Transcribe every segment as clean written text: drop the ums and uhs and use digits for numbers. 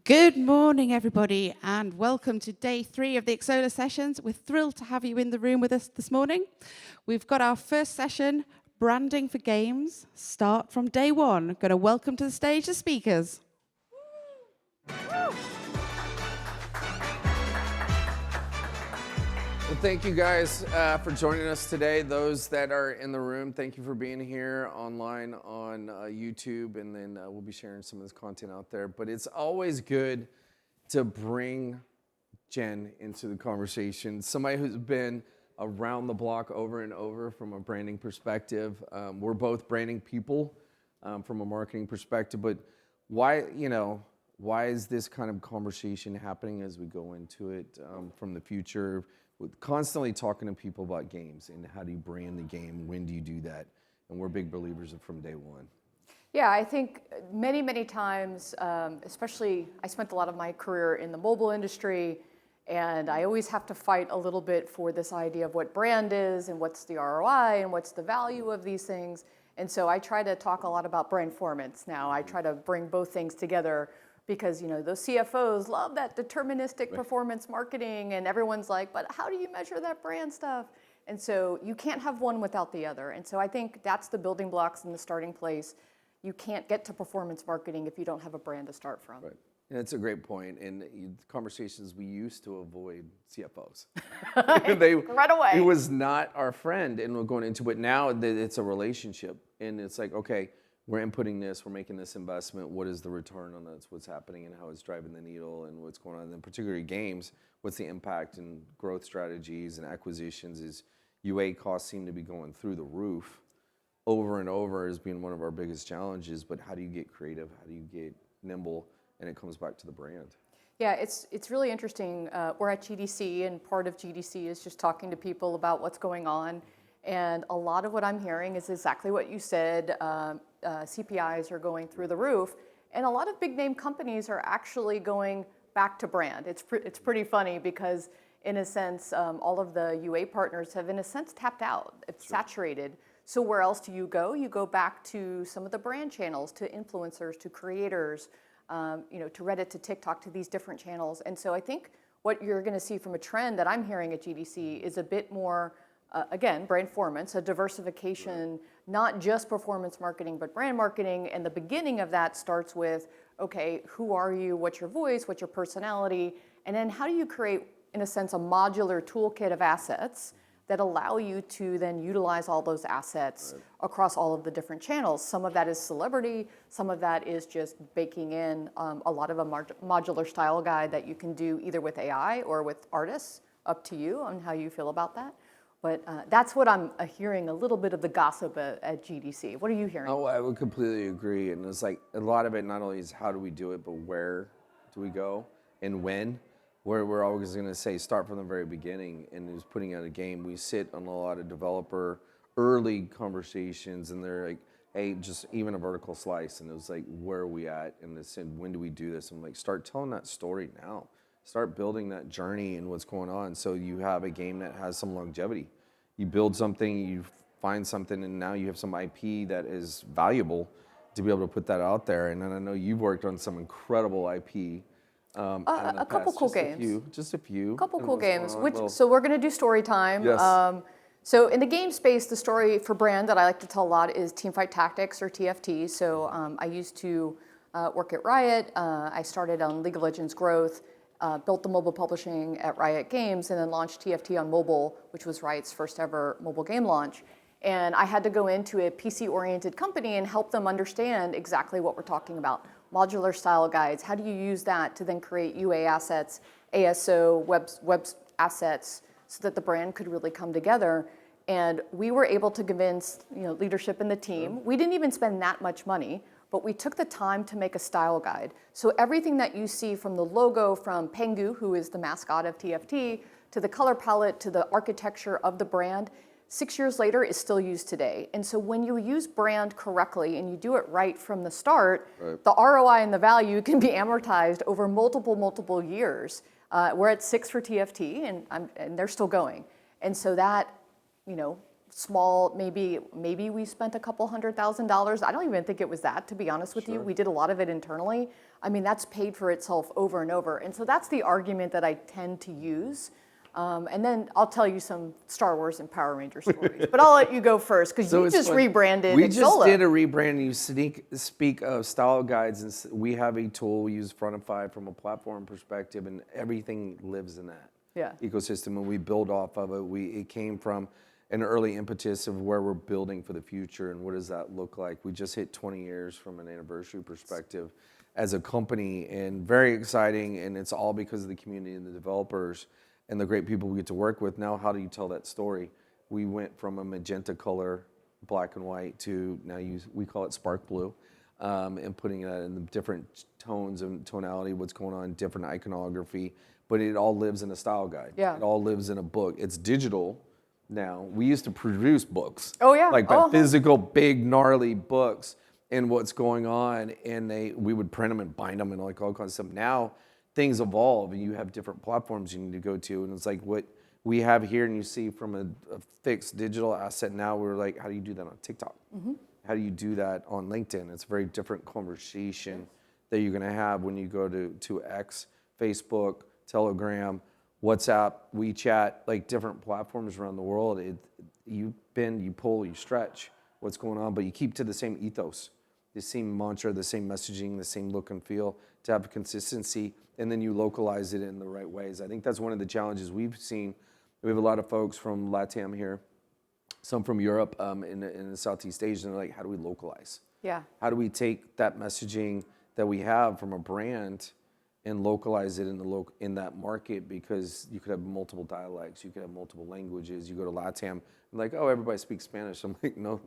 Good morning, everybody, and welcome to day 3 of the Xsolla sessions. We're thrilled to have you in the room with us this morning. We've got our first session, Branding for Games, start from day 1. Going to welcome to the stage the speakers. Well, thank you guys for joining us today. Those that are in the room, thank you for being here online on YouTube, and then we'll be sharing some of this content out there. But it's always good to bring Jen into the conversation, somebody who's been around the block over and over from a branding perspective. We're both branding people from a marketing perspective, but why is this kind of conversation happening as we go into it from the future? With constantly talking to people about games and how do you brand the game, when do you do that? And we're big believers of from day one. Yeah, I think many times, especially I spent a lot of my career in the mobile industry, and I always have to fight a little bit for this idea of what brand is and what's the ROI and what's the value of these things. And so I try to talk a lot about brandformance now. I try to bring both things together because those CFOs love that deterministic performance marketing, and everyone's like, but how do you measure that brand stuff? And so you can't have one without the other. And so I think that's the building blocks and the starting place. You can't get to performance marketing if you don't have a brand to start from. Right. And that's a great point. And conversations we used to avoid CFOs. Right away. It was not our friend, and we're going into it now. It's a relationship, and it's like, okay, we're inputting this, we're making this investment. What is the return on this? What's happening and how it's driving the needle and what's going on? And particularly games, what's the impact and growth strategies and acquisitions? Is UA costs seem to be going through the roof over and over as being one of our biggest challenges. But how do you get creative? How do you get nimble? And it comes back to the brand. Yeah, it's really interesting. We're at GDC, and part of GDC is just talking to people about what's going on. And a lot of what I'm hearing is exactly what you said. CPIs are going through the roof, and a lot of big name companies are actually going back to brand. It's pretty funny because, in a sense, all of the UA partners have, in a sense, tapped out. It's saturated. So where else do you go? You go back to some of the brand channels, to influencers, to creators, to Reddit, to TikTok, to these different channels. And so I think what you're going to see from a trend that I'm hearing at GDC is a bit more, again, brandformance, a diversification, not just performance marketing, but brand marketing. And the beginning of that starts with, okay, who are you? What's your voice? What's your personality? And then how do you create, in a sense, a modular toolkit of assets that allow you to then utilize all those assets across all of the different channels? Some of that is celebrity, some of that is just baking in a lot of a modular style guide that you can do either with AI or with artists, up to you on how you feel about that. But that's what I'm hearing, a little bit of the gossip at GDC. What are you hearing? Oh, I would completely agree. And it's like a lot of it not only is how do we do it, but where do we go and when? Where we're always going to say start from the very beginning, and is putting out a game. We sit on a lot of developer early conversations, and they're like, hey, just even a vertical slice. And it was like, where are we at? And they said, when do we do this? I'm like, start telling that story now. Start building that journey and what's going on so you have a game that has some longevity. You build something, you find something, and now you have some IP that is valuable to be able to put that out there. And then I know you've worked on some incredible IP. A couple cool games. Just a few. A couple cool games. So we're going to do story time. Yes. So in the game space, the story for brand that I like to tell a lot is Teamfight Tactics, or TFT. So I used to work at Riot. I started on League of Legends Growth. Built the mobile publishing at Riot Games, and then launched TFT on mobile, which was Riot's first ever mobile game launch. And I had to go into a PC-oriented company and help them understand exactly what we're talking about. Modular style guides, how do you use that to then create UA assets, ASO, web assets, so that the brand could really come together. And we were able to convince leadership in the team. We didn't even spend that much money, but we took the time to make a style guide. So everything that you see, from the logo from Pengu, who is the mascot of TFT, to the color palette, to the architecture of the brand, 6 years later is still used today. And so when you use brand correctly and you do it right from the start, the ROI and the value can be amortized over multiple years. We're at 6 for TFT, and they're still going. And so that, small, maybe we spent a couple $100,000. I don't even think it was that, to be honest with you. We did a lot of it internally. I mean, that's paid for itself over and over. And so that's the argument that I tend to use. And then I'll tell you some Star Wars and Power Ranger stories. But I'll let you go first, because you just rebranded We Xsolla. just did a rebrand. You speak of style guides, and we have a tool we use Frontify from a platform perspective, and everything lives in that ecosystem. And we build off of it. It came from an early impetus of where we're building for the future and what does that look like. We just hit 20 years from an anniversary perspective as a company, and very exciting, and it's all because of the community and the developers and the great people we get to work with. Now, how do you tell that story? We went from a magenta color, black and white, to now we call it spark blue, and putting that in the different tones and tonality, what's going on, different iconography, but it all lives in a style guide. Yeah. It all lives in a book. It's digital now. We used to produce books. Oh, yeah. Like physical, big, gnarly books and what's going on, and we would print them and bind them and like all kinds of stuff. Now, things evolve, and you have different platforms you need to go to, and it's like what we have here, and you see from a fixed digital asset. Now we're like, how do you do that on TikTok? How do you do that on LinkedIn? It's a very different conversation that you're going to have when you go to X, Facebook, Telegram, WhatsApp, WeChat, like different platforms around the world. You bend, you pull, you stretch what's going on, but you keep to the same ethos, the same mantra, the same messaging, the same look and feel to have consistency, and then you localize it in the right ways. I think that's one of the challenges we've seen. We have a lot of folks from LATAM here, some from Europe, in the Southeast Asia, and they're like, how do we localize? Yeah. How do we take that messaging that we have from a brand and localize it in that market? Because you could have multiple dialects, you could have multiple languages. You go to LATAM, and like, oh, everybody speaks Spanish. I'm like, no.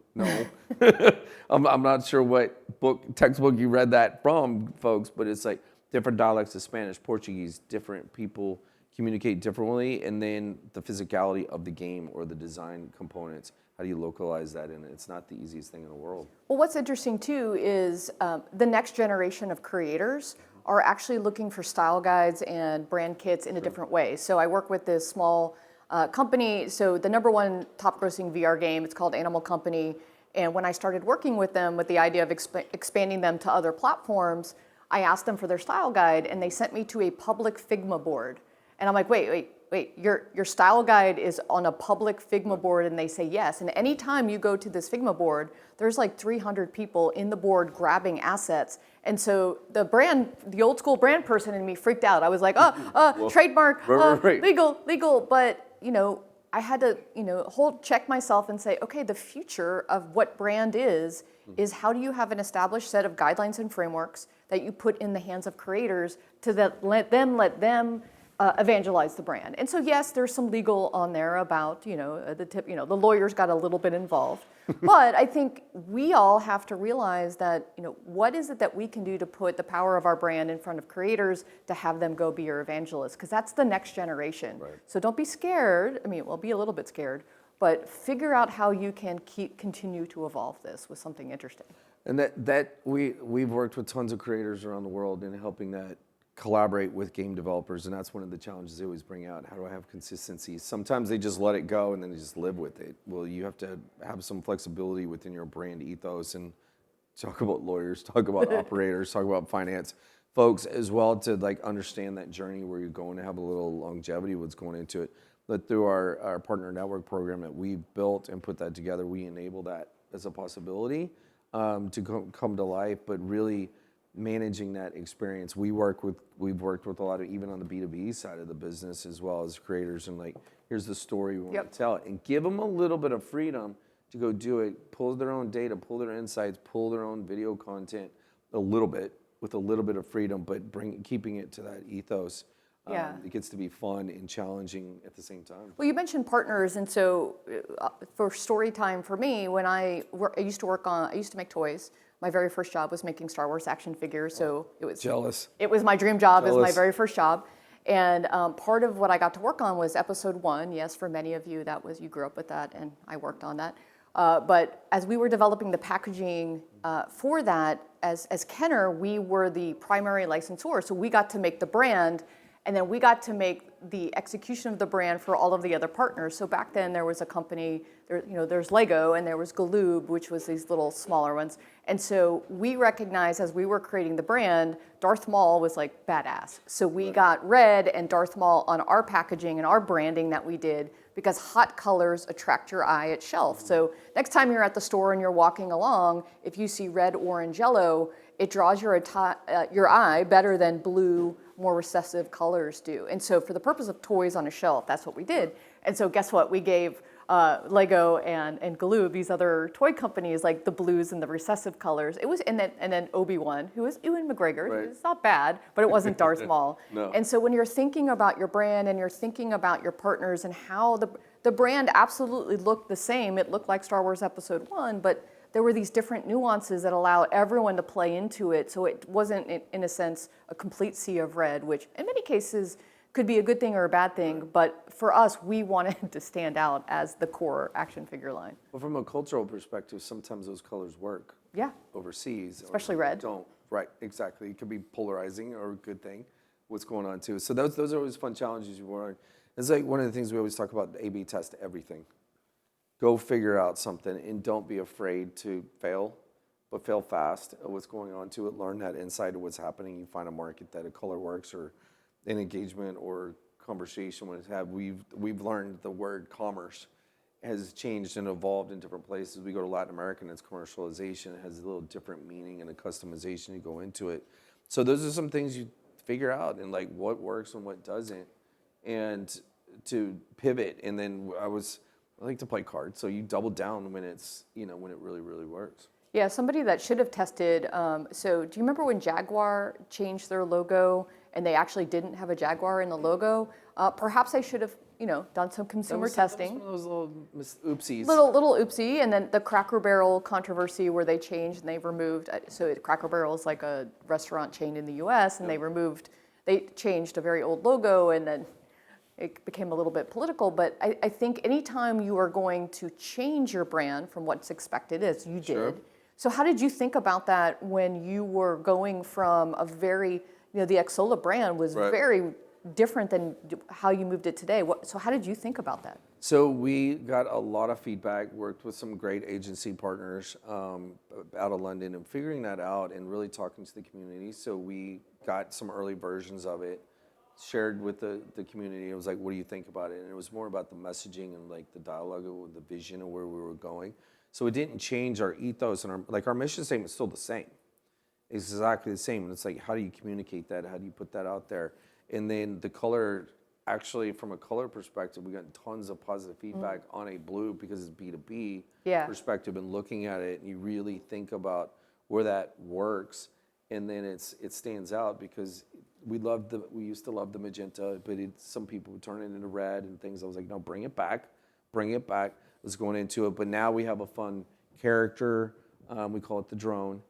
I'm not sure what textbook you read that from, folks, but it's like different dialects of Spanish, Portuguese, different people communicate differently, and then the physicality of the game or the design components. How do you localize that in it? It's not the easiest thing in the world. Well, what's interesting too is the next generation of creators are actually looking for style guides and brand kits in a different way. So I work with this small company. So the #1 top grossing VR game, it's called Animal Company. And when I started working with them with the idea of expanding them to other platforms, I asked them for their style guide, and they sent me to a public Figma board. And I'm like, wait, your style guide is on a public Figma board? And they say yes. And anytime you go to this Figma board, there's like 300 people in the board grabbing assets. And so the old school brand person in me freaked out. I was like, trademark, right. legal. But, I had to, check myself and say, okay, the future of what brand is how do you have an established set of guidelines and frameworks that you put in the hands of creators to let them evangelize the brand. And so yes, there's some legal on there about, the lawyers got a little bit involved. But I think we all have to realize that, what is it that we can do to put the power of our brand in front of creators to have them go be your evangelists? Because that's the next generation. Right. So don't be scared. Be a little bit scared, but figure out how you can continue to evolve this with something interesting. And that we've worked with tons of creators around the world in helping that collaborate with game developers, and that's one of the challenges they always bring out. How do I have consistency? Sometimes they just let it go and then they just live with it. Well, you have to have some flexibility within your brand ethos, and talk about lawyers, talk about operators, talk about finance folks as well, to like understand that journey where you're going to have a little longevity, what's going into it. But through our partner network program that we've built and put that together, we enable that as a possibility to come to life, but really managing that experience. We've worked with a lot of, even on the B2B side of the business as well as creators, and like, here's the story we want to tell it, and give them a little bit of freedom to go do it, pull their own data, pull their insights, pull their own video content with a little bit of freedom, but keeping it to that ethos. It gets to be fun and challenging at the same time. Well, you mentioned partners, and so for story time for me, when I used to make toys. My very first job was making Star Wars action figures, so it was jealous. It was my dream job. It was my very first job, and part of what I got to work on was episode 1. Yes, for many of you, you grew up with that, and I worked on that. But as we were developing the packaging for that, as Kenner, we were the primary licensor, so we got to make the brand. And then we got to make the execution of the brand for all of the other partners. So back then there was a company, there's Lego and there was Galoob, which was these little smaller ones. And so we recognized as we were creating the brand, Darth Maul was like badass. So we got red and Darth Maul on our packaging and our branding that we did because hot colors attract your eye at shelf. So next time you're at the store and you're walking along, if you see red, orange, yellow, it draws your eye better than blue, more recessive colors do. And so for the purpose of toys on a shelf, that's what we did. And so guess what? We gave Lego and Galoob, these other toy companies, like the blues and the recessive colors. It was, and then Obi-Wan, who was Ewan McGregor. Right. It's not bad, but it wasn't Darth Maul. No. And so when you're thinking about your brand and you're thinking about your partners and how the brand absolutely looked the same, it looked like Star Wars Episode 1, but there were these different nuances that allow everyone to play into it. So it wasn't, in a sense, a complete sea of red, which in many cases could be a good thing or a bad thing. But for us, we wanted to stand out as the core action figure line. Well, from a cultural perspective, sometimes those colors work. Yeah. Overseas. Especially or red. Don't. Right, exactly. It could be polarizing or a good thing, what's going on too. So those are always fun challenges you want. It's like one of the things we always talk about, A/B test everything. Go figure out something and don't be afraid to fail, but fail fast at what's going on to it. Learn that insight of what's happening. You find a market that a color works or an engagement or conversation when it's had. We've learned the word commerce has changed and evolved in different places. We go to Latin America and it's commercialization. It has a little different meaning and a customization you go into it. So those are some things you figure out and like what works and what doesn't, and to pivot. And then I like to play cards, so you double down when it's, when it really, really works. Yeah, somebody that should have tested, so do you remember when Jaguar changed their logo and they actually didn't have a Jaguar in the logo? Perhaps they should have, done some consumer testing. That was one of those little oopsies. Little oopsie, and then the Cracker Barrel controversy where they changed and they removed, so Cracker Barrel is like a restaurant chain in the US, and they changed a very old logo, and then it became a little bit political. But I think anytime you are going to change your brand from what's expected, as you Sure. did, so how did you think about that when you were going from a very, the Xsolla brand was Right. very different than how you moved it today. So how did you think about that? So we got a lot of feedback, worked with some great agency partners out of London and figuring that out and really talking to the community. So we got some early versions of it, shared with the community. It was like, what do you think about it? And it was more about the messaging and like the dialogue of the vision of where we were going. So it didn't change our ethos and our mission statement is still the same. It's exactly the same. And it's like, how do you communicate that? How do you put that out there? And then the color, actually from a color perspective, we got tons of positive feedback on a blue because it's B2B perspective, and looking at it, and you really think about where that works. And then it stands out because we used to love the magenta, but some people would turn it into red and things. I was like, no, bring it back. Let's go into it. But now we have a fun character. We call it the drone.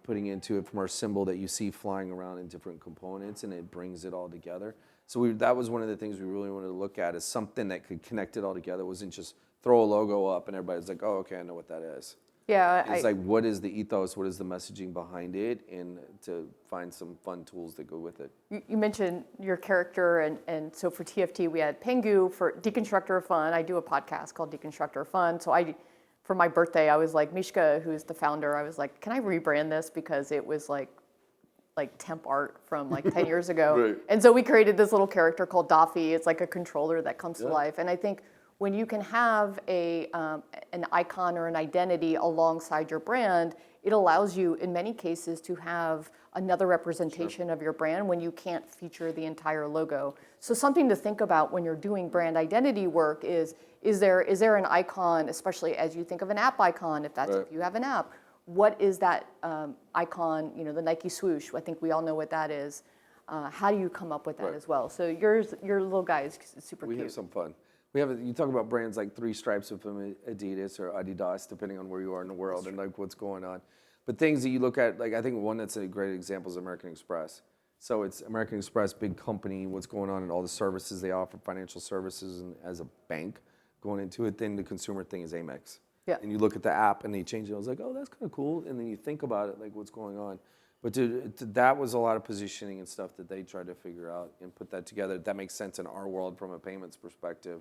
Putting into it from our symbol that you see flying around in different components, and it brings it all together. So that was one of the things we really wanted to look at, is something that could connect it all together. It wasn't just throw a logo up and everybody's like, oh, okay, I know what that is. Yeah, It's like, what is the ethos? What is the messaging behind it? And to find some fun tools that go with it. You mentioned your character, and so for TFT, we had Pengu for Deconstructor of Fun. I do a podcast called Deconstructor of Fun. So for my birthday, I was like, Mishka, who's the founder, I was like, can I rebrand this? Because it was like temp art from like 10 years ago. Right. And so we created this little character called Daffy. It's like a controller that comes to life. And I think when you can have an icon or an identity alongside your brand, it allows you, in many cases, to have another representation of your brand when you can't feature the entire logo. So something to think about when you're doing brand identity work is there an icon, especially as you think of an app icon, if you have an app, what is that icon, the Nike swoosh, I think we all know what that is. How do you come up with that as well? So your little guy is super cute. We have some fun. You talk about brands like Three Stripes from Adidas or Adidas, depending on where you are in the world and like what's going on. But things that you look at, like I think one that's a great example is American Express. So it's American Express, big company, what's going on and all the services they offer, financial services, and as a bank going into it. Then the consumer thing is Amex. Yeah. And you look at the app and they change it. I was like, oh, that's kind of cool. And then you think about it, like what's going on. But that was a lot of positioning and stuff that they tried to figure out and put that together. That makes sense in our world from a payments perspective,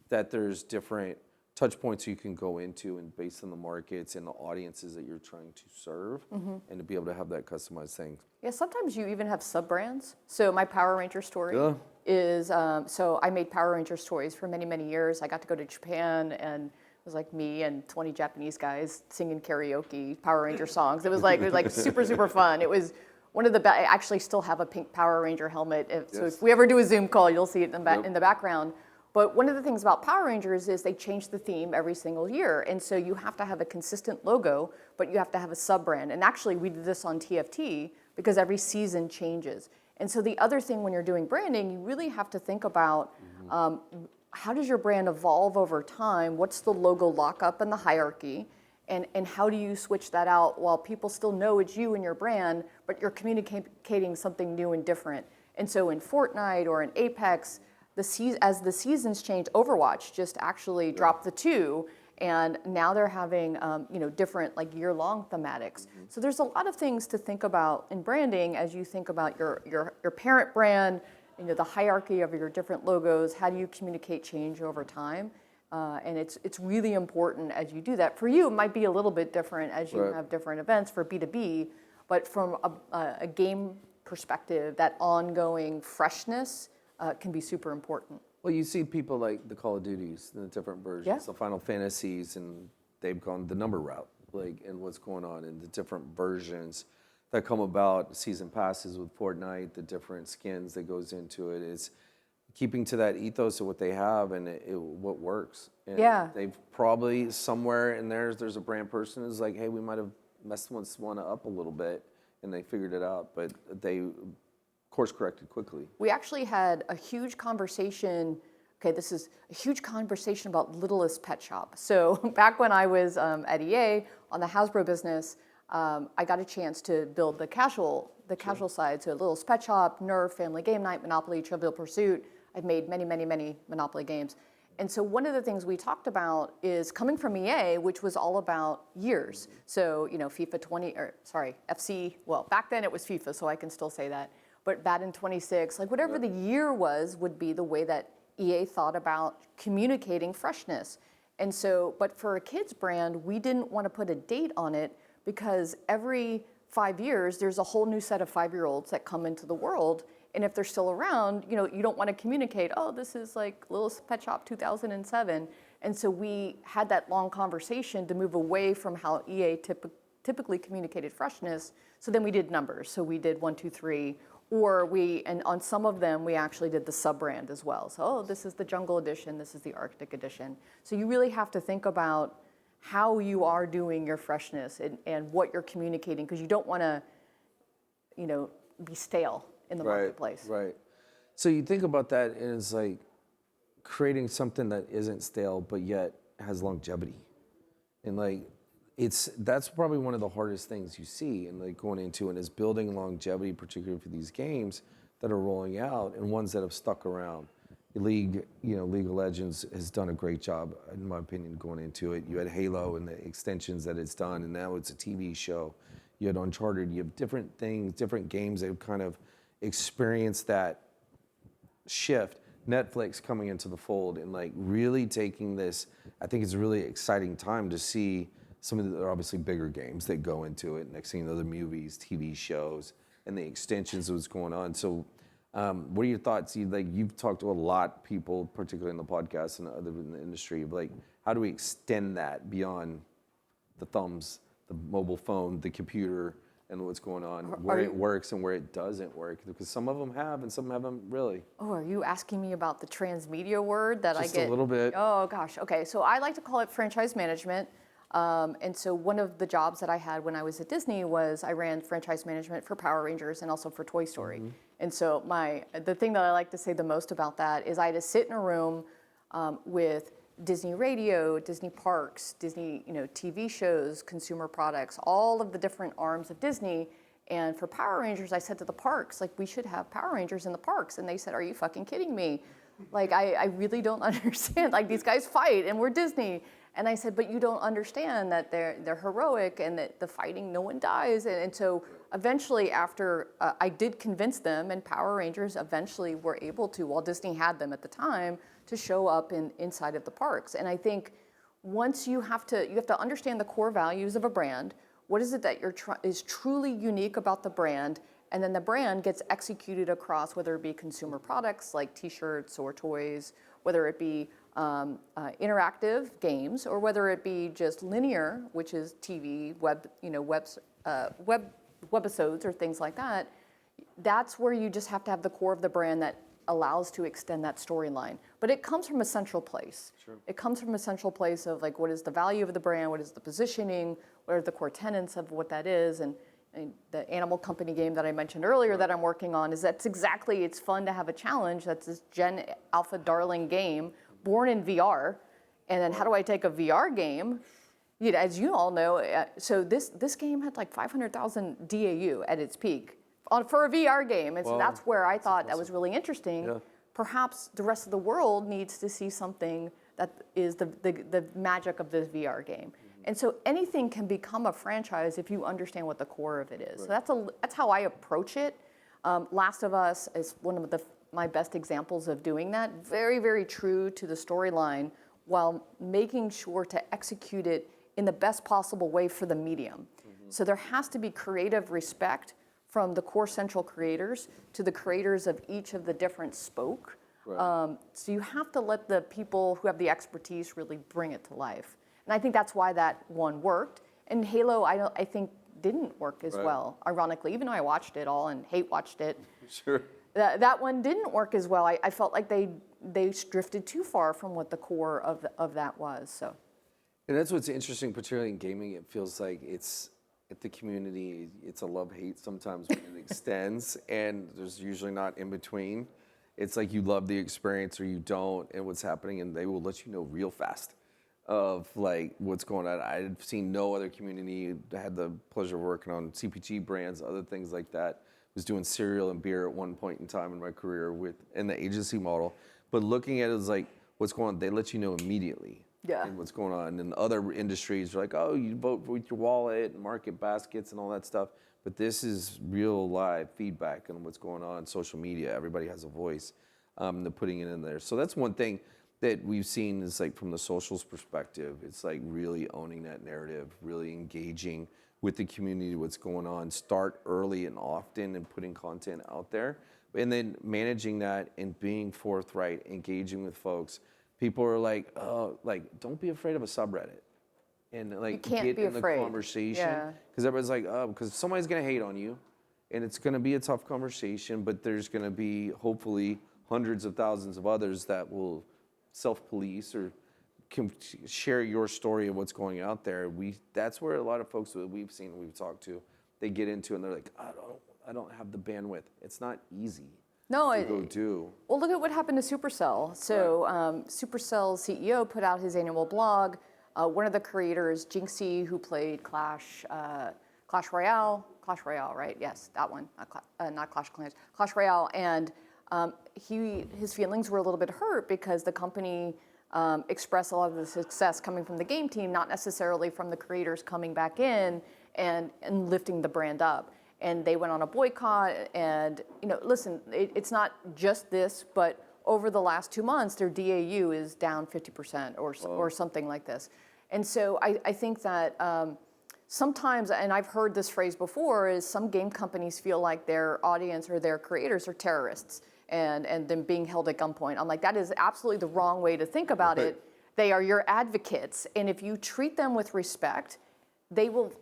that there's different touch points you can go into and based on the markets and the audiences that you're trying to serve, and to be able to have that customized thing. Yeah, sometimes you even have sub-brands. So my Power Ranger story is, so I made Power Ranger toys for many, many years. I got to go to Japan, and it was like me and 20 Japanese guys singing karaoke Power Ranger songs. It was like super, super fun. It was one of the best. I actually still have a pink Power Ranger helmet. So if we ever do a Zoom call, you'll see it in the background. But one of the things about Power Rangers is they change the theme every single year. And so you have to have a consistent logo, but you have to have a sub-brand. And actually, we did this on TFT because every season changes. And so the other thing when you're doing branding, you really have to think about how does your brand evolve over time? What's the logo lockup and the hierarchy? And how do you switch that out while people still know it's you and your brand, but you're communicating something new and different? And so in Fortnite or in Apex, as the seasons change, Overwatch just actually dropped the 2, and now they're having different like year-long thematics. So there's a lot of things to think about in branding as you think about your parent brand, the hierarchy of your different logos. How do you communicate change over time? And it's really important as you do that. For you, it might be a little bit different as you have different events for B2B, but from a game perspective, that ongoing freshness can be super important. Well, you see people like the Call of Duties, the different versions, the Final Fantasies, and they've gone the number route, and what's going on, and the different versions that come about, season passes with Fortnite, the different skins that goes into it. It's keeping to that ethos of what they have and what works. And they've probably somewhere in there's a brand person who's like, hey, we might have messed this one up a little bit, and they figured it out, but they course corrected quickly. We actually had a huge conversation. Okay, this is a huge conversation about Littlest Pet Shop. So back when I was at EA on the Hasbro business, I got a chance to build the casual side. So Littlest Pet Shop, Nerf, Family Game Night, Monopoly, Trivial Pursuit. I've made many, many, many Monopoly games. And so one of the things we talked about is coming from EA, which was all about years. So FC. Well, back then it was FIFA, so I can still say that. But Madden 26, like whatever the year was, would be the way that EA thought about communicating freshness. And so, but for a kids brand, we didn't want to put a date on it because every 5 years, there's a whole new set of 5-year-olds that come into the world. And if they're still around, you don't want to communicate, oh, this is like Littlest Pet Shop 2007. And so we had that long conversation to move away from how EA typically communicated freshness. So then we did numbers. So we did 1, 2, 3. And on some of them, we actually did the sub-brand as well. So, this is the Jungle Edition, this is the Arctic Edition. So you really have to think about how you are doing your freshness and what you're communicating, because you don't want to, be stale in the marketplace. Right. So you think about that, and it's like creating something that isn't stale, but yet has longevity. And that's probably one of the hardest things you see and going into it is building longevity, particularly for these games that are rolling out and ones that have stuck around. League of Legends has done a great job, in my opinion, going into it. You had Halo and the extensions that it's done, and now it's a TV show. You had Uncharted. You have different things, different games that have kind of experienced that shift. Netflix coming into the fold and really taking this. I think it's a really exciting time to see some of the obviously bigger games that go into it. Next thing you know, the movies, TV shows, and the extensions of what's going on. So what are your thoughts? You've talked to a lot of people, particularly in the podcast and other in the industry, of how do we extend that beyond the thumbs, the mobile phone, the computer, and what's going on, where it works and where it doesn't work? Because some of them have and some haven't really. Oh, are you asking me about the transmedia word that Just I get? a little bit. Oh, gosh. Okay, so I like to call it franchise management. And so one of the jobs that I had when I was at Disney was I ran franchise management for Power Rangers and also for Toy Story. Mm-hmm. And so the thing that I like to say the most about that is I had to sit in a room with Disney Radio, Disney Parks, Disney TV shows, consumer products, all of the different arms of Disney. And for Power Rangers, I said to the parks, we should have Power Rangers in the parks. And they said, are you fucking kidding me? I really don't understand. These guys fight and we're Disney. And I said, but you don't understand that they're heroic and that the fighting, no one dies. And so eventually after I did convince them, and Power Rangers eventually were able to, Walt Disney had them at the time, to show up inside of the parks. And I think once you have to understand the core values of a brand. What is it that is truly unique about the brand? And then the brand gets executed across, whether it be consumer products like T-shirts or toys, whether it be interactive games, or whether it be just linear, which is TV, webisodes or things like that. That's where you just have to have the core of the brand that allows to extend that storyline. But it comes from a central place. Sure. It comes from a central place of like, what is the value of the brand? What is the positioning? What are the core tenets of what that is? And the Animal Company game that I mentioned earlier that I'm working on it's fun to have a challenge. That's this Gen Alpha Darling game born in VR. And then how do I take a VR game? As you all know, so this game had like 500,000 DAU at its peak for a VR game. And so that's where I thought that was really interesting. Yeah. Perhaps the rest of the world needs to see something that is the magic of this VR game. And so anything can become a franchise if you understand what the core of it is. Right. So that's how I approach it. Last of Us is one of my best examples of doing that. Very, very true to the storyline while making sure to execute it in the best possible way for the medium. Mm-hmm. So there has to be creative respect from the core central creators to the creators of each of the different spoke. Right. So you have to let the people who have the expertise really bring it to life. And I think that's why that one worked. And Halo, I think, didn't work as well, ironically, even though I watched it all and watched it. Sure. That one didn't work as well. I felt like they drifted too far from what the core of that was. So. And that's what's interesting, particularly in gaming. It feels like it's at the community. It's a love-hate sometimes when it extends, and there's usually not in between. It's like you love the experience or you don't, and what's happening, and they will let you know real fast of like what's going on. I've seen no other community. I had the pleasure of working on CPG brands, other things like that. Was doing cereal and beer at one point in time in my career in the agency model. But looking at it as like what's going on, they let you know immediately. Yeah. And what's going on. And other industries are like, oh, you vote with your wallet and market baskets and all that stuff. But this is real live feedback on what's going on. Social media, everybody has a voice. They're putting it in there. So that's one thing that we've seen is like from the socials perspective, it's like really owning that narrative, really engaging with the community, what's going on, start early and often and putting content out there. And then managing that and being forthright, engaging with folks. People are like, oh, like, don't be afraid of a subreddit. And like get in the conversation. Because everybody's like, oh, because somebody's gonna hate on you. And it's gonna be a tough conversation, but there's gonna be hopefully hundreds of thousands of others that will self-police or can share your story of what's going out there. That's where a lot of folks that we've seen, we've talked to, they get into and they're like, I don't have the bandwidth. It's not easy. No, go do. Well, look at what happened to Supercell. So Supercell's CEO put out his annual blog. One of the creators, Jinxie, who played Clash Royale, right? Yes, that one, not Clash of Clans, Clash Royale. And his feelings were a little bit hurt because the company expressed a lot of the success coming from the game team, not necessarily from the creators coming back in and lifting the brand up. And they went on a boycott. And listen, it's not just this, but over the last 2 months, their DAU is down 50% or something like this. And so I think that sometimes, and I've heard this phrase before, is some game companies feel like their audience or their creators are terrorists and them being held at gunpoint. I'm like, that is absolutely the wrong way to think about it. They are your advocates. And if you treat them with respect, they will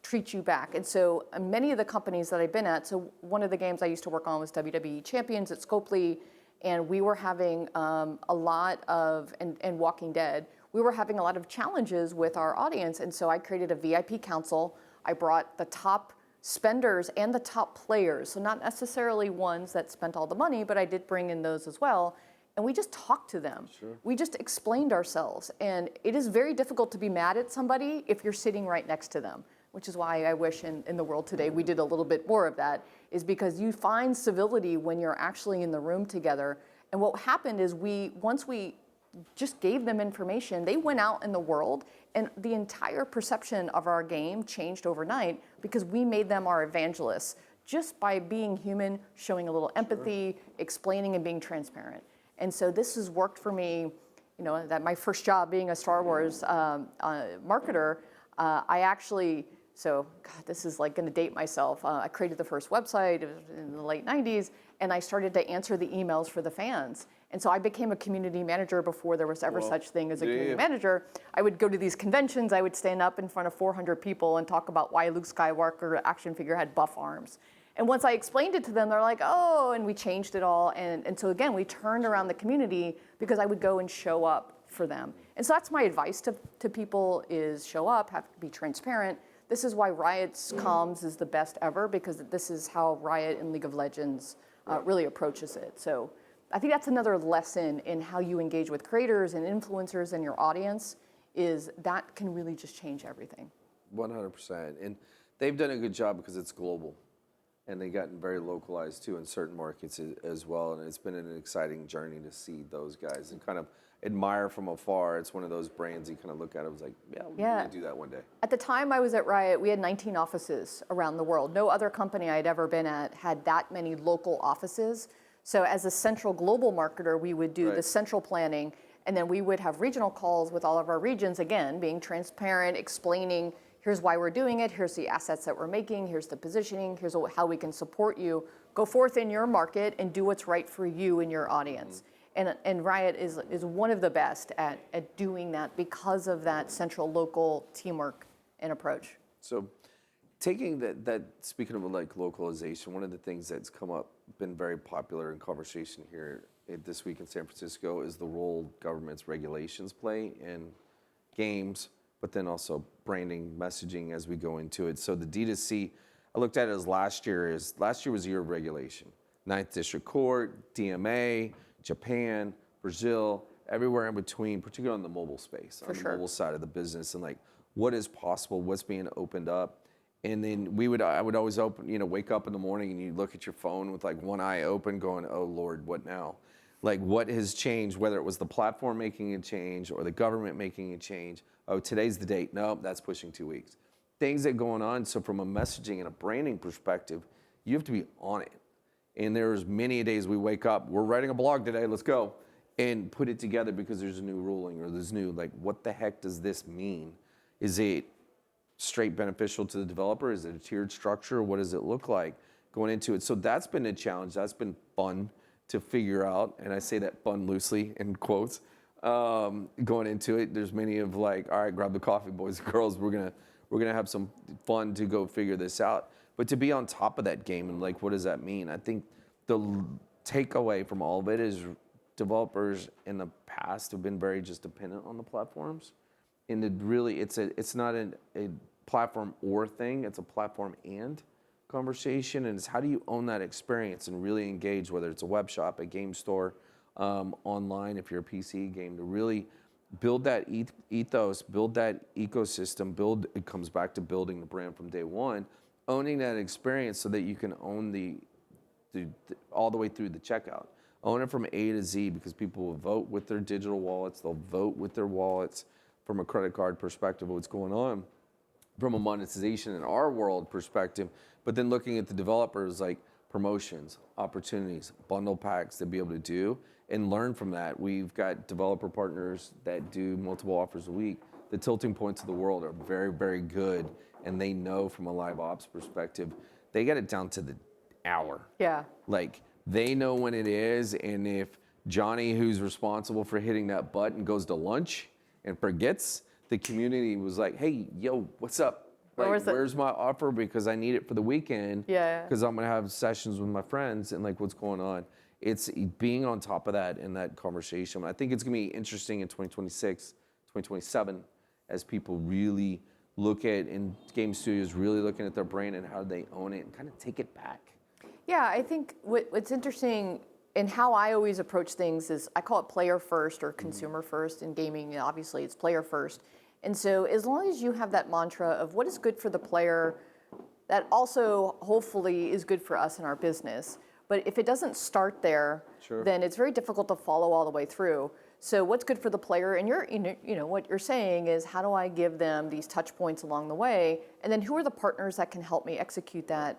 treat you back. And so many of the companies that I've been at, so one of the games I used to work on was WWE Champions at Scopely, and we were having a lot of, and Walking Dead, we were having a lot of challenges with our audience. And so I created a VIP council. I brought the top spenders and the top players. So not necessarily ones that spent all the money, but I did bring in those as well. And we just talked to them. Sure. We just explained ourselves. And it is very difficult to be mad at somebody if you're sitting right next to them, which is why I wish in the world today we did a little bit more of that, is because you find civility when you're actually in the room together. And what happened is once we just gave them information. They went out in the world, and the entire perception of our game changed overnight because we made them our evangelists just by being human, showing a little empathy, explaining and being transparent. And so this has worked for me, that my first job being a Star Wars marketer, God, this is like gonna date myself. I created the first website in the late 90s, and I started to answer the emails for the fans. And so I became a community manager before there was ever such thing as a community manager. I would go to these conventions, I would stand up in front of 400 people and talk about why Luke Skywalker action figure had buff arms. And once I explained it to them, they're like, oh, and we changed it all. And so again, we turned around the community because I would go and show up for them. And so that's my advice to people is show up, have to be transparent. This is why Riot's comms is the best ever, because this is how Riot in League of Legends really approaches it. So I think that's another lesson in how you engage with creators and influencers and your audience, is that can really just change everything. 100%. And they've done a good job because it's global. And they've gotten very localized too in certain markets as well. And it's been an exciting journey to see those guys and kind of admire from afar. It's one of those brands you kind of look at it was like, yeah, we're going to do that one day. At the time I was at Riot, we had 19 offices around the world. No other company I'd ever been at had that many local offices. So as a central global marketer, we would do the central planning, and then we would have regional calls with all of our regions, again, being transparent, explaining, here's why we're doing it, here's the assets that we're making, here's the positioning, here's how we can support you. Go forth in your market and do what's right for you and your audience. And Riot is one of the best at doing that because of that central local teamwork and approach. So taking that speaking of like localization, one of the things that's come up, been very popular in conversation here this week in San Francisco is the role government's regulations play in games, but then also branding, messaging as we go into it. So the D2C, I looked at it as last year was a year of regulation. 9th District Court, DMA, Japan, Brazil, everywhere in between, particularly on the mobile space, on the mobile side of the business, and like what is possible, what's being opened up. And then I would always wake up in the morning and you look at your phone with like one eye open going, oh Lord, what now? Like what has changed, whether it was the platform making a change or the government making a change. Oh, today's the date. Nope, that's pushing 2 weeks. Things that are going on. So from a messaging and a branding perspective, you have to be on it. And there's many days we wake up, we're writing a blog today, let's go, and put it together because there's a new ruling or there's new, like, what the heck does this mean? Is it straight beneficial to the developer? Is it a tiered structure? What does it look like going into it? So that's been a challenge. That's been fun to figure out. And I say that fun loosely in quotes. Going into it, there's many of like, all right, grab the coffee, boys and girls. We're gonna have some fun to go figure this out. But to be on top of that game and like, what does that mean? I think the takeaway from all of it is developers in the past have been very just dependent on the platforms. And it's not a platform or thing, it's a platform and conversation. And it's how do you own that experience and really engage, whether it's a web shop, a game store, online, if you're a PC game, to really build that ethos, build that ecosystem, it comes back to building the brand from day one, owning that experience so that you can own the all the way through the checkout. Own it from A to Z, because people will vote with their digital wallets, they'll vote with their wallets from a credit card perspective of what's going on, from a monetization in our world perspective, but then looking at the developers like promotions, opportunities, bundle packs to be able to do and learn from that. We've got developer partners that do multiple offers a week. The tilting points of the world are very, very good, and they know from a live ops perspective, they get it down to the hour. Yeah. Like they know when it is, and if Johnny, who's responsible for hitting that button, goes to lunch and forgets, the community was like, hey, yo, what's up? Like, where's my offer? Because I need it for the weekend. Yeah. Because I'm gonna have sessions with my friends and like what's going on. It's being on top of that in that conversation. I think it's gonna be interesting in 2026, 2027, as people really look at, and game studios really looking at their brand and how they own it and kind of take it back. Yeah, I think what's interesting and how I always approach things is I call it player first or consumer first. In gaming, obviously, it's player first. And so as long as you have that mantra of what is good for the player, that also hopefully is good for us in our business. But if it doesn't start there, then it's very difficult to follow all the way through. So what's good for the player, and what you're saying is, how do I give them these touch points along the way, and then who are the partners that can help me execute that?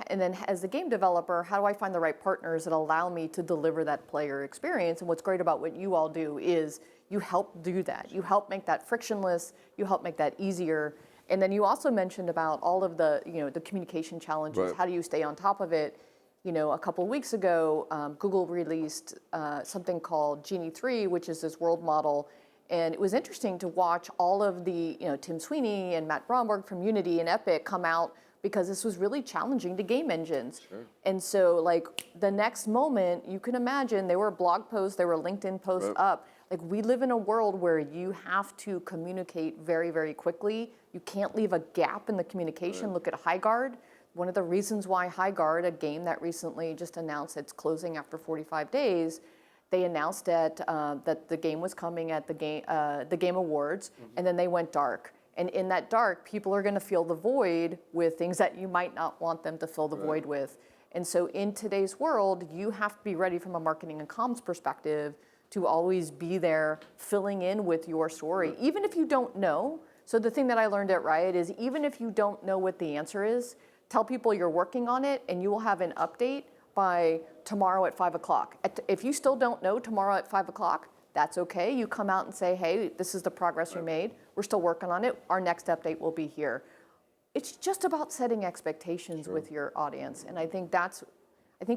And then as the game developer, how do I find the right partners that allow me to deliver that player experience? And what's great about what you all do is you help do that. You help make that frictionless, you help make that easier. And then you also mentioned about all of the, the communication challenges. Right. How do you stay on top of it? A couple of weeks ago, Google released something called Genie 3, which is this world model. And it was interesting to watch all of the, Tim Sweeney and Matt Bromberg from Unity and Epic come out, because this was really challenging to game engines. Sure. And so like the next moment, you can imagine there were blog posts, there were LinkedIn posts up. Like, we live in a world where you have to communicate very, very quickly. You can't leave a gap in the communication. Look at HighGuard. One of the reasons why HighGuard, a game that recently just announced it's closing after 45 days, they announced that the game was coming at the Game Awards, and then they went dark. And in that dark, people are going to feel the void with things that you might not want them to fill the void with. And so in today's world, you have to be ready from a marketing and comms perspective to always be there filling in with your story, even if you don't know. So the thing that I learned at Riot is, even if you don't know what the answer is, tell people you're working on it, and you will have an update by tomorrow at 5 o'clock. If you still don't know tomorrow at 5 o'clock, that's okay. You come out and say, hey, this is the progress we made. We're still working on it. Our next update will be here. It's just about setting expectations with your audience. And I think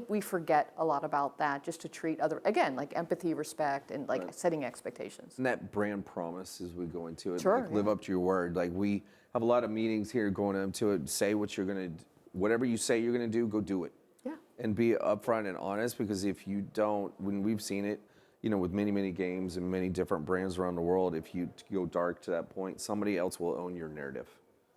we forget a lot about that, just to treat again, like empathy, respect, and like setting expectations. And that brand promise as we go into it. Sure, like, live up to your word. Like, we have a lot of meetings here going into it. Say what you're going to, whatever you say you're going to do, go do it. Yeah. And be upfront and honest, because if you don't, when we've seen it, with many, many games and many different brands around the world, if you go dark to that point, somebody else will own your narrative.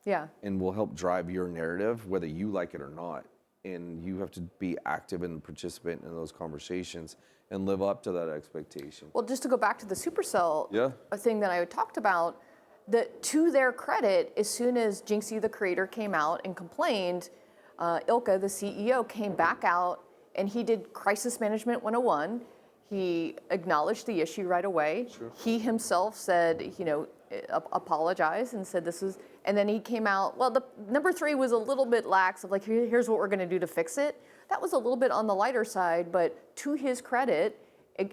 Yeah. And will help drive your narrative, whether you like it or not. And you have to be active and participant in those conversations and live up to that expectation. Well, just to go back to the Supercell Yeah. thing that I talked about, that to their credit, as soon as Jinxie, the creator, came out and complained, Ilka, the CEO, came back out and he did Crisis Management 101. He acknowledged the issue right away. Sure. He himself said, apologized and said this is, and then he came out, well, the number 3 was a little bit lax of like, here's what we're going to do to fix it. That was a little bit on the lighter side, but to his credit,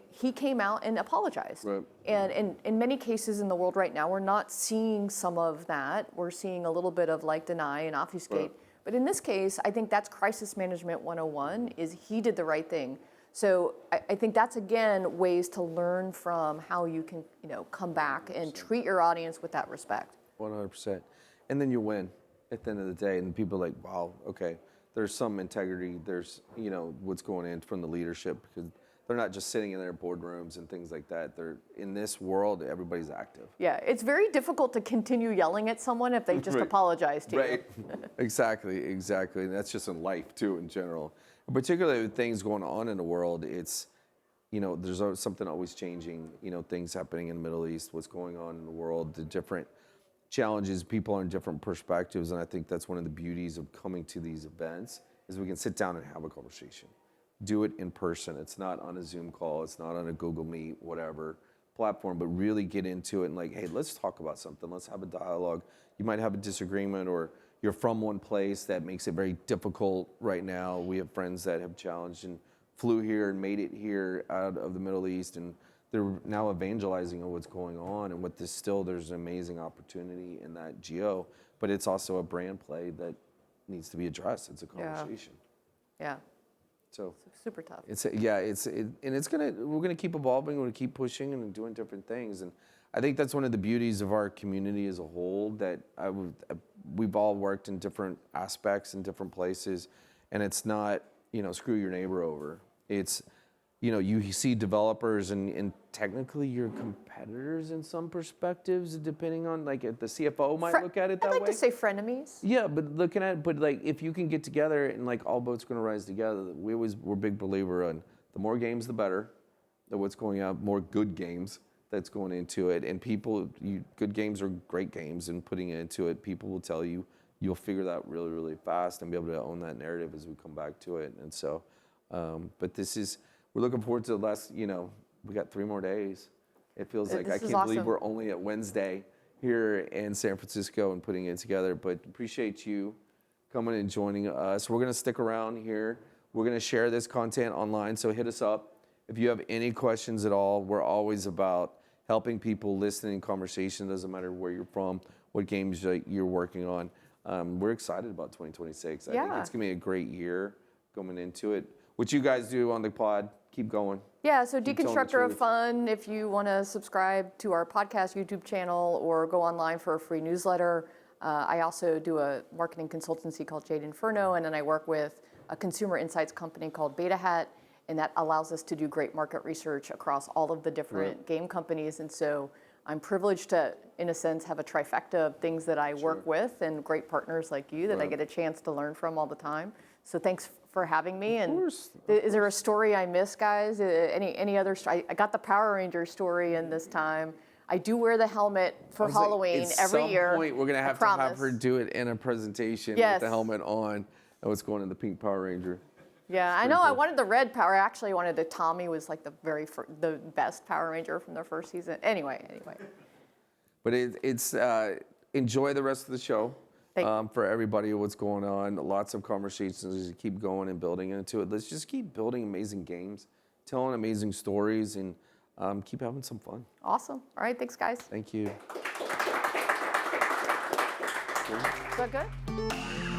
he came out and apologized. Right. And in many cases in the world right now, we're not seeing some of that. We're seeing a little bit of like deny and obfuscate. Right. But in this case, I think that's Crisis Management 101, is he did the right thing. So I think that's, again, ways to learn from how you can, come back and treat your audience with that respect. 100%. And then you win at the end of the day. And people are like, wow, okay, there's some integrity. There's, what's going in from the leadership, because they're not just sitting in their boardrooms and things like that. They're in this world, everybody's active. Yeah, it's very difficult to continue yelling at someone if they just apologize to you. Right. Exactly. And that's just in life, too, in general. Particularly with things going on in the world, it's, there's something always changing, things happening in the Middle East, what's going on in the world, the different challenges, people are in different perspectives. And I think that's one of the beauties of coming to these events, is we can sit down and have a conversation. Do it in person. It's not on a Zoom call. It's not on a Google Meet, whatever platform, but really get into it and like, hey, let's talk about something. Let's have a dialogue. You might have a disagreement, or you're from one place that makes it very difficult right now. We have friends that have challenged and flew here and made it here out of the Middle East, and they're now evangelizing on what's going on, and what there's an amazing opportunity in that geo, but it's also a brand play that needs to be addressed. It's a conversation. Yeah. So Super tough. We're gonna keep evolving. We're gonna keep pushing and doing different things, and I think that's one of the beauties of our community as a whole, that we've all worked in different aspects in different places, and it's not, screw your neighbor over. It's, you see developers and technically you're competitors in some perspectives, depending on, like, the CFO might look at it that way. I'd like to say frenemies. Yeah, but like, if you can get together and like all boats gonna rise together, we're big believer on the more games, the better. What's going out, more good games that's going into it, and good games are great games, and putting it into it, people will tell you, you'll figure that out really, really fast and be able to own that narrative as we come back to it. And so, but we're looking forward to the last, we got 3 more days. It feels like I This is can't believe awesome. we're only at Wednesday here in San Francisco and putting it together, but appreciate you coming and joining us. We're gonna stick around here. We're gonna share this content online, so hit us up. If you have any questions at all, we're always about helping people, listening, conversation, doesn't matter where you're from, what games you're working on. We're excited about 2026. I think Yeah. it's gonna be a great year going into it. What you guys do on the pod, keep going. Yeah, so Keep telling the Deconstructor of truth. Fun, if you want to subscribe to our podcast YouTube channel or go online for a free newsletter. I also do a marketing consultancy called Jade Inferno, and then I work with a consumer insights company called Beta Hat, and that allows us to do great market research across all of the different game companies. And so I'm privileged to, in a sense, have a trifecta of things that I work with and great partners like you that I get a chance to learn from all the time. So thanks for having me. Of And course. is there a story I missed, guys? Any other? I got the Power Ranger story in this time. I do wear the helmet for Halloween every year. At some point, we're gonna have to have her promise. do it in a presentation with Yes. the helmet on, and what's going in the pink Power Ranger. Yeah, I know. I wanted the red Power. Actually, I wanted the Tommy was like the best Power Ranger from the first season. Anyway. But it's enjoy the rest of the show. Thank you. For everybody, what's going on. Lots of conversations as you keep going and building into it. Let's just keep building amazing games, telling amazing stories, and keep having some fun. Awesome. All right. Thanks, guys. Thank you. Is that good?